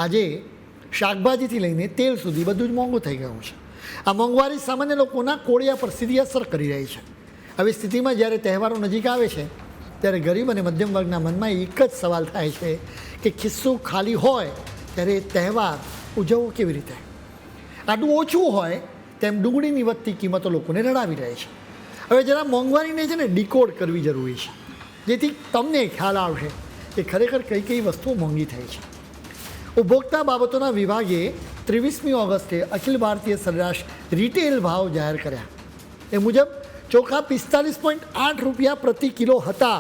આજે શાકભાજીથી લઈને તેલ સુધી બધું જ મોંઘું થઈ ગયું છે. આ મોંઘવારી સામાન્ય લોકોના કોળિયા પર સીધી અસર કરી રહી છે. આવી સ્થિતિમાં જ્યારે તહેવારો નજીક આવે છે ત્યારે ગરીબ અને મધ્યમ વર્ગના મનમાં એક જ સવાલ થાય છે કે ખિસ્સું ખાલી હોય ત્યારે તહેવાર ઉજવવો કેવી રીતે. આટલું ઓછું હોય તેમ ડુંગળીની વધતી કિંમતો લોકોને રડાવી રહે છે. હવે જરા મોંઘવારીને છે ને ડીકોડ કરવી જરૂરી છે, જેથી તમને ખ્યાલ આવશે કે ખરેખર કઈ કઈ વસ્તુઓ મોંઘી થઈ છે. ઉપભોક્તા બાબતોના વિભાગે 23મી ઓગસ્ટે અખિલ ભારતીય સરેરાશ રિટેલ ભાવ જાહેર કર્યા. એ મુજબ ચોખા 45.8 રૂપિયા પ્રતિ કિલો હતા,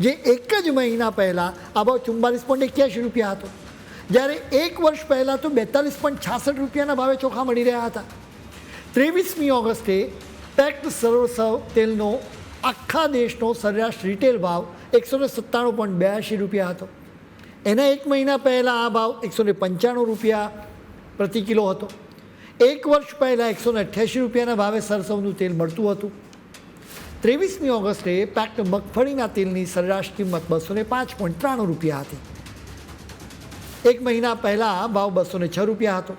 જે એક જ મહિના પહેલાં આ ભાવ 44.81 રૂપિયા હતો, જ્યારે એક વર્ષ પહેલાં તો 42.66 રૂપિયાના ભાવે ચોખા મળી રહ્યા હતા. 23મી ઓગસ્ટે પેક્ડ સર્વસવ તેલનો આખા દેશનો સરેરાશ રિટેલ ભાવ 197.82 રૂપિયા હતો. એના એક મહિના પહેલાં આ ભાવ 195 રૂપિયા પ્રતિ કિલો હતો. એક વર્ષ પહેલાં 188 રૂપિયાના ભાવે સરસવનું તેલ મળતું હતું. 23મી ઓગસ્ટે પેક્ડ મગફળીના તેલની સરેરાશ કિંમત 205.93 રૂપિયા હતી. એક મહિના પહેલાં ભાવ 206 રૂપિયા હતો.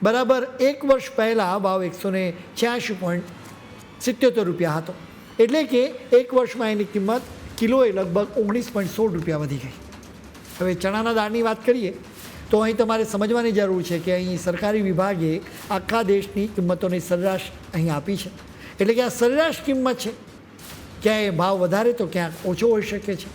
બરાબર એક વર્ષ પહેલાં ભાવ 186.77 રૂપિયા હતો. એટલે કે એક વર્ષમાં એની કિંમત કિલોએ લગભગ 19.16 રૂપિયા વધી ગઈ. હવે ચણાના દાળની વાત કરીએ તો અહીં તમારે સમજવાની જરૂર છે કે અહીં સરકારી વિભાગે આખા દેશની કિંમતોની સરેરાશ અહીં આપી છે. એટલે કે આ સરેરાશ કિંમત છે, ક્યાંય ભાવ વધારે તો ક્યાંક ઓછો હોઈ શકે છે.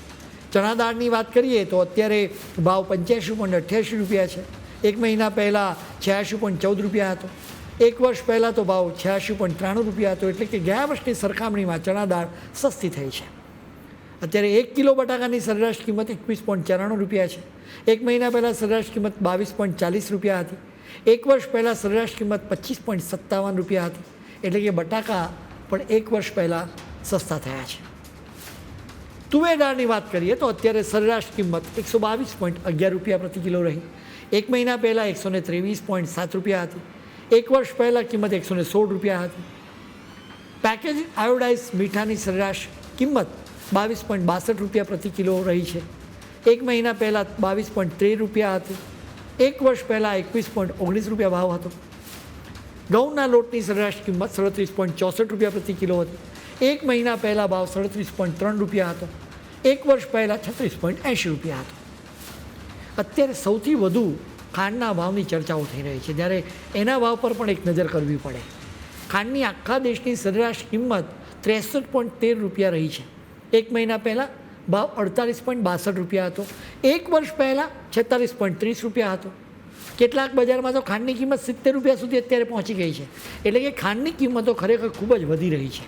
ચણા દાળની વાત કરીએ તો અત્યારે ભાવ 85.88 રૂપિયા છે. એક મહિના પહેલાં 86.14 રૂપિયા હતો. એક વર્ષ પહેલાં તો ભાવ 86.93 રૂપિયા હતો. એટલે કે ગયા વર્ષની સરખામણીમાં ચણા દાળ સસ્તી થઈ છે. અત્યારે 1 કિલો બટાકાની સરેરાશ કિંમત 21.94 રૂપિયા છે. એક મહિના પહેલાં સરેરાશ કિંમત 22.40 રૂપિયા હતી. એક વર્ષ પહેલાં સરેરાશ કિંમત 25.57 રૂપિયા હતી. એટલે કે બટાકા પણ એક વર્ષ પહેલાં સસ્તા થયા છે. તુવેર દાળની વાત કરીએ તો અત્યારે સરેરાશ કિંમત 122.11 રૂપિયા પ્રતિ કિલો રહી. એક મહિના પહેલાં 123.7 રૂપિયા હતી. એક વર્ષ પહેલાં કિંમત 116 રૂપિયા હતી. પેકેજ આયોડાઇઝ મીઠાની સરેરાશ કિંમત 22.62 રૂપિયા પ્રતિ કિલો રહી છે. એક મહિના પહેલાં 22.13 રૂપિયા હતી. એક વર્ષ પહેલાં 21.19 રૂપિયા ભાવ હતો. ઘઉંના લોટની સરેરાશ કિંમત 37.64 રૂપિયા પ્રતિ કિલો હતી. એક મહિના પહેલાં ભાવ 37.3 રૂપિયા હતો. એક વર્ષ પહેલાં 36.80 રૂપિયા હતો. અત્યારે સૌથી વધુ ખાંડના ભાવની ચર્ચાઓ થઈ રહી છે, જ્યારે એના ભાવ પર પણ એક નજર કરવી પડે. ખાંડની આખા દેશની સરેરાશ કિંમત 63.13 રૂપિયા રહી છે. એક મહિના પહેલાં ભાવ 48.62 રૂપિયા હતો. એક વર્ષ પહેલાં 46.30 રૂપિયા હતો. કેટલાક બજારમાં તો ખાંડની કિંમત 70 રૂપિયા સુધી અત્યારે પહોંચી ગઈ છે. એટલે કે ખાંડની કિંમતો ખરેખર ખૂબ જ વધી રહી છે.